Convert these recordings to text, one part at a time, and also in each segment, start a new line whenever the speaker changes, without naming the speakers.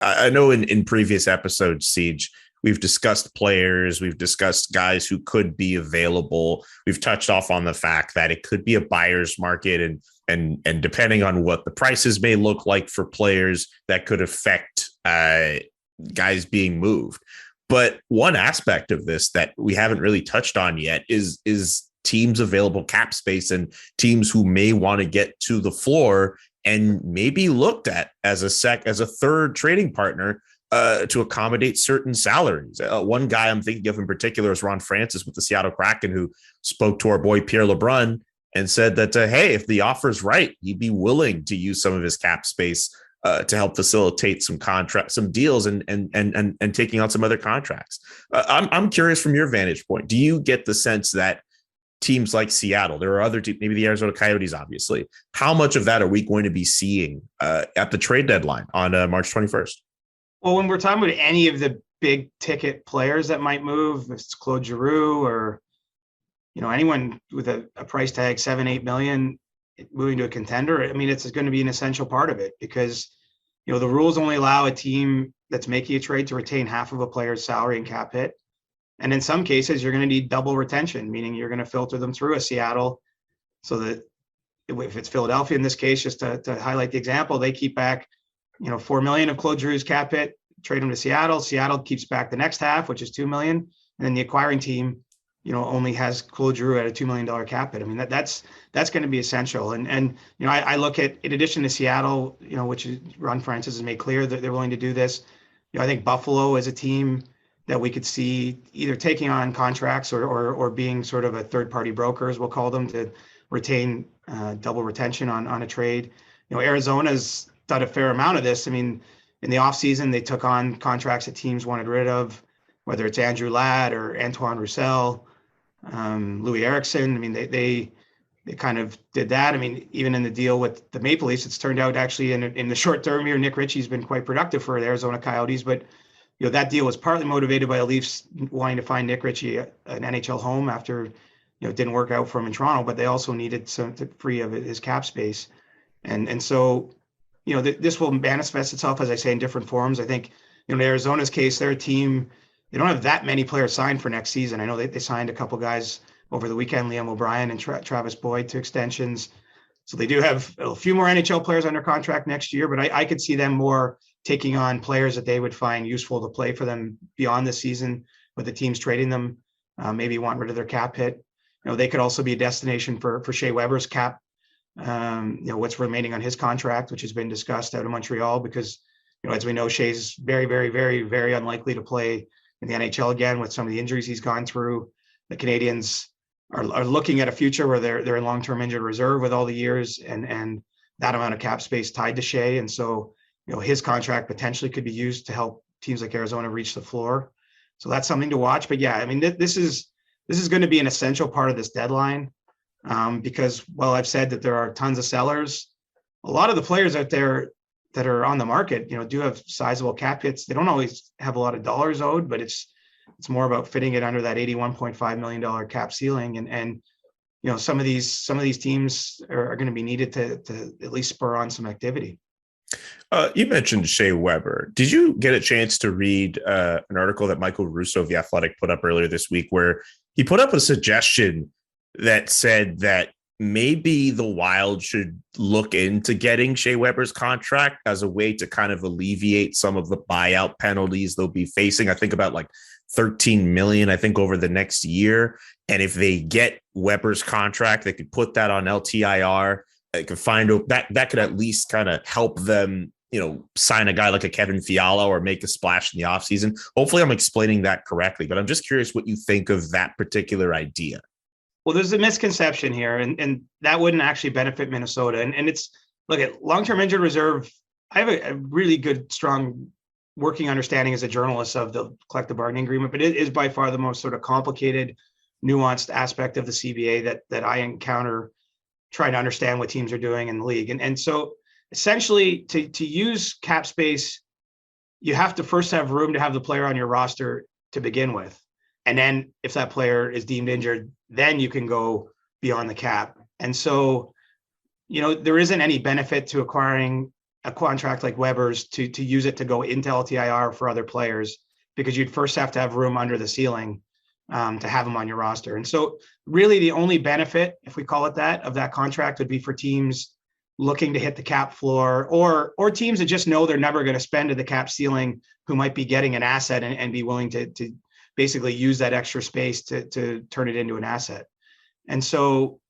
I know in previous episodes, Siege, we've discussed players, we've discussed guys who could be available. We've touched off on the fact that it could be a buyer's market, and depending on what the prices may look like for players, that could affect guys being moved. But one aspect of this that we haven't really touched on yet is teams available cap space and teams who may want to get to the floor and maybe looked at as a third trading partner to accommodate certain salaries. One guy I'm thinking of in particular is Ron Francis with the Seattle Kraken, who spoke to our boy Pierre LeBrun and said that, hey, if the offer's right, he'd be willing to use some of his cap space to help facilitate some deals and taking on some other contracts. I'm curious from your vantage point, do you get the sense that teams like Seattle, there are other teams, maybe the Arizona Coyotes, obviously, how much of that are we going to be seeing at the trade deadline on March 21st?
Well, when we're talking about any of the big ticket players that might move, if it's Claude Giroux or, anyone with a price tag, 7-8 million moving to a contender, I mean, it's going to be an essential part of it because, the rules only allow a team that's making a trade to retain half of a player's salary and cap hit. And in some cases, you're going to need double retention, meaning you're going to filter them through a Seattle so that if it's Philadelphia in this case, just to highlight the example, they keep back, $4 million of Claude Giroux's cap hit, trade him to Seattle. Seattle keeps back the next half, which is $2 million. And then the acquiring team, only has Claude Giroux at a $2 million cap hit. I mean, that's going to be essential. And I look at, in addition to Seattle, which Ron Francis has made clear that they're willing to do this. I think Buffalo is a team that we could see either taking on contracts or being sort of a third-party broker, as we'll call them, to retain double retention on a trade. Arizona's done a fair amount of this. I mean, in the offseason, they took on contracts that teams wanted rid of, whether it's Andrew Ladd or Antoine Roussel, Louis Eriksson. I mean, they kind of did that. I mean, even in the deal with the Maple Leafs, it's turned out actually in the short term here, Nick Ritchie's been quite productive for the Arizona Coyotes, but that deal was partly motivated by the Leafs wanting to find Nick Ritchie an NHL home after, it didn't work out for him in Toronto, but they also needed some to free of his cap space. And so, this will manifest itself, as I say, in different forms. I think, in Arizona's case, they're a team, they don't have that many players signed for next season. I know they signed a couple guys over the weekend, Liam O'Brien and Travis Boyd, to extensions. So they do have a few more NHL players under contract next year, but I could see them more taking on players that they would find useful to play for them beyond the season, with the teams trading them, maybe want rid of their cap hit. They could also be a destination for Shea Weber's cap, what's remaining on his contract, which has been discussed out of Montreal, because, as we know, Shea's very, very, very, very unlikely to play in the NHL again with some of the injuries he's gone through. The Canadians are looking at a future where they're in long-term injured reserve with all the years and that amount of cap space tied to Shea. And so, his contract potentially could be used to help teams like Arizona reach the floor. So that's something to watch. But yeah, I mean, this is going to be an essential part of this deadline because, while I've said that there are tons of sellers, a lot of the players out there that are on the market, do have sizable cap hits. They don't always have a lot of dollars owed, but it's more about fitting it under that $81.5 million cap ceiling. And some of these teams are going to be needed to at least spur on some activity.
You mentioned Shea Weber. Did you get a chance to read an article that Michael Russo of The Athletic put up earlier this week, where he put up a suggestion that said that maybe the Wild should look into getting Shea Weber's contract as a way to kind of alleviate some of the buyout penalties they'll be facing? I think about like 13 million, I think, over the next year. And if they get Weber's contract, they could put that on LTIR. They could find that could at least kind of help them, sign a guy like a Kevin Fiala or make a splash in the offseason. Hopefully I'm explaining that correctly, but I'm just curious what you think of that particular idea.
Well, there's a misconception here, and that wouldn't actually benefit Minnesota. And it's, look, at long-term injured reserve, I have a really good, strong working understanding as a journalist of the collective bargaining agreement, but it is by far the most sort of complicated, nuanced aspect of the CBA that I encounter trying to understand what teams are doing in the league. And so essentially to use cap space, you have to first have room to have the player on your roster to begin with. And then if that player is deemed injured, then you can go beyond the cap. And so, there isn't any benefit to acquiring a contract like Weber's to use it to go into LTIR for other players, because you'd first have to have room under the ceiling to have them on your roster. And so really the only benefit, if we call it that, of that contract would be for teams looking to hit the cap floor, or teams that just know they're never going to spend to the cap ceiling, who might be getting an asset and be willing to basically use that extra space to turn it into an asset. And so,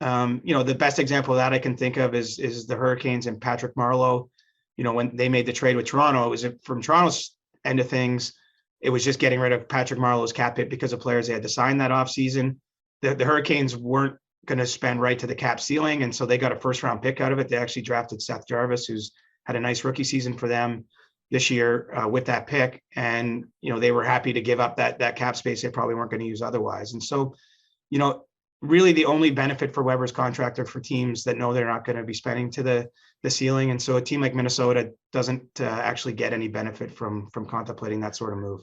the best example of that I can think of is the Hurricanes and Patrick Marleau. When they made the trade with Toronto, it was from Toronto's end of things, it was just getting rid of Patrick Marleau's cap hit because of players they had to sign that offseason. The Hurricanes weren't going to spend right to the cap ceiling, and so they got a first-round pick out of it. They actually drafted Seth Jarvis, who's had a nice rookie season for them this year with that pick, and they were happy to give up that cap space they probably weren't going to use otherwise. And so, really the only benefit for Weber's contract are for teams that know they're not going to be spending to the ceiling. And so a team like Minnesota doesn't actually get any benefit from contemplating that sort of move.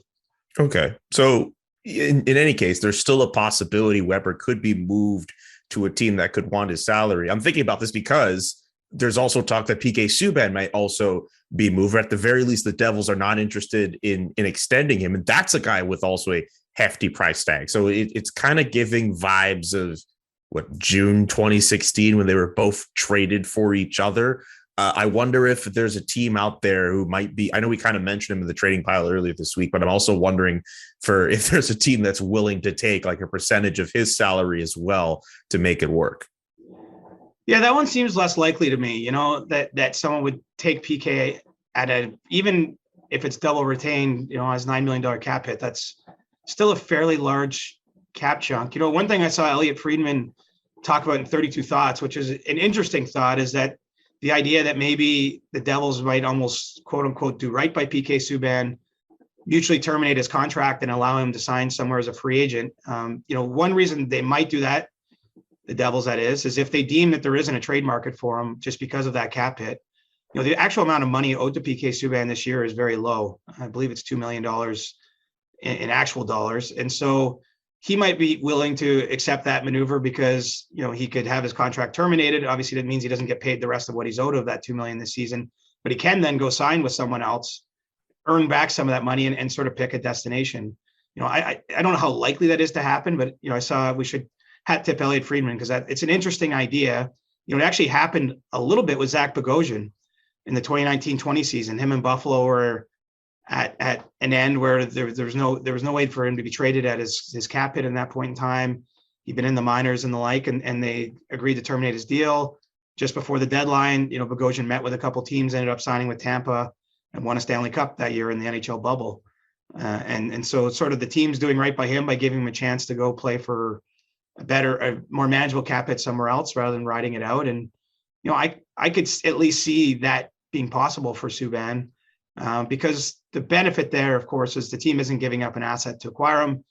Okay. So in any case, there's still a possibility Weber could be moved to a team that could want his salary. I'm thinking about this because there's also talk that PK Subban might also be moved. At the very least, the Devils are not interested in extending him. And that's a guy with also a hefty price tag. So it's kind of giving vibes of June 2016 when they were both traded for each other. I wonder if there's a team out there who might be, I know we kind of mentioned him in the trading pile earlier this week, but I'm also wondering if there's a team that's willing to take like a percentage of his salary as well to make it work.
Yeah, that one seems less likely to me, that someone would take PK at even if it's double retained, as $9 million cap hit, that's still a fairly large cap chunk. One thing I saw Elliot Friedman talk about in 32 Thoughts, which is an interesting thought, is that the idea that maybe the Devils might almost quote unquote do right by PK Subban, mutually terminate his contract and allow him to sign somewhere as a free agent. One reason they might do that, the Devils that is if they deem that there isn't a trade market for him just because of that cap hit. The actual amount of money owed to PK Subban this year is very low. I believe it's $2 million in actual dollars. And so he might be willing to accept that maneuver because, he could have his contract terminated. Obviously, that means he doesn't get paid the rest of what he's owed of that $2 million this season, but he can then go sign with someone else, earn back some of that money and sort of pick a destination. I don't know how likely that is to happen, but, I saw we should hat tip Elliot Friedman because it's an interesting idea. It actually happened a little bit with Zach Bogosian in the 2019-20 season. Him and Buffalo were at an end where there was no way for him to be traded at his cap hit in that point in time. He'd been in the minors and the like, and they agreed to terminate his deal just before the deadline. Bogosian met with a couple teams, ended up signing with Tampa and won a Stanley Cup that year in the NHL bubble. And so sort of the team's doing right by him by giving him a chance to go play for a more manageable cap hit somewhere else rather than riding it out. And, I could at least see that being possible for Subban. Because the benefit there, of course, is the team isn't giving up an asset to acquire him.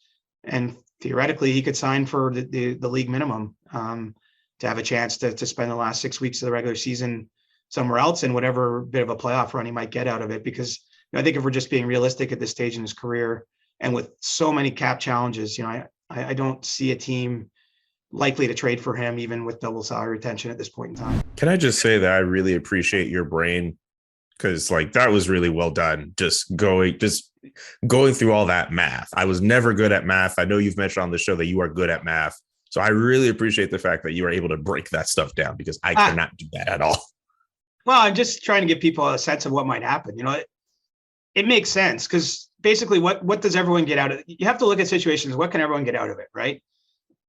And theoretically, he could sign for the league minimum to have a chance to spend the last 6 weeks of the regular season somewhere else in whatever bit of a playoff run he might get out of it. Because I think if we're just being realistic at this stage in his career and with so many cap challenges, I don't see a team likely to trade for him, even with double salary retention at this point in time.
Can I just say that I really appreciate your brain? Because that was really well done. Just going through all that math. I was never good at math. I know you've mentioned on the show that you are good at math. So I really appreciate the fact that you are able to break that stuff down because I cannot do that at all.
Well, I'm just trying to give people a sense of what might happen. It makes sense because basically what does everyone get out of it? You have to look at situations. What can everyone get out of it, right?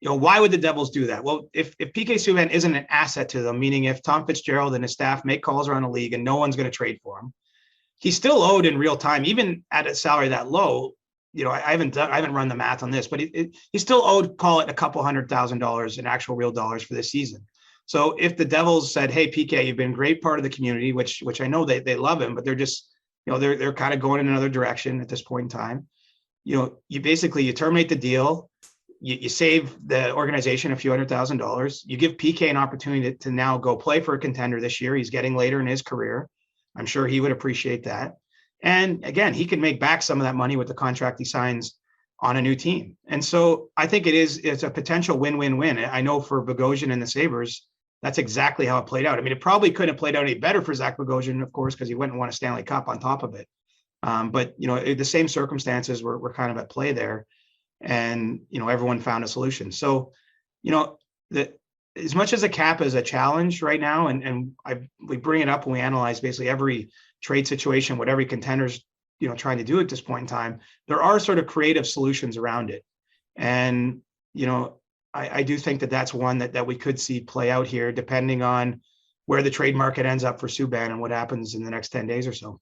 Why would the Devils do that? Well, if PK Subban isn't an asset to them, meaning if Tom Fitzgerald and his staff make calls around the league and no one's going to trade for him, he's still owed in real time, even at a salary that low. I haven't run the math on this, but he's still owed, call it a couple $100,000 in actual real dollars for this season. So if the Devils said, "Hey, PK, you've been a great part of the community," which I know they love him, but they're just, they're kind of going in another direction at this point in time. You terminate the deal. You save the organization a few $100,000. You give PK an opportunity to now go play for a contender this year. He's getting later in his career. I'm sure he would appreciate that. And again, he can make back some of that money with the contract he signs on a new team. And so I think it's a potential win-win-win. I know for Bogosian and the Sabres, that's exactly how it played out. I mean, it probably couldn't have played out any better for Zach Bogosian, of course, because he went and won a Stanley Cup on top of it. But, you know, the same circumstances were kind of at play there. And, you know, everyone found a solution. So, you know, as much as a cap is a challenge right now, and we bring it up when we analyze basically every trade situation, what every contender's, you know, trying to do at this point in time, there are sort of creative solutions around it. And, you know, I do think that that's one that we could see play out here, depending on where the trade market ends up for Subban and what happens in the next 10 days or so.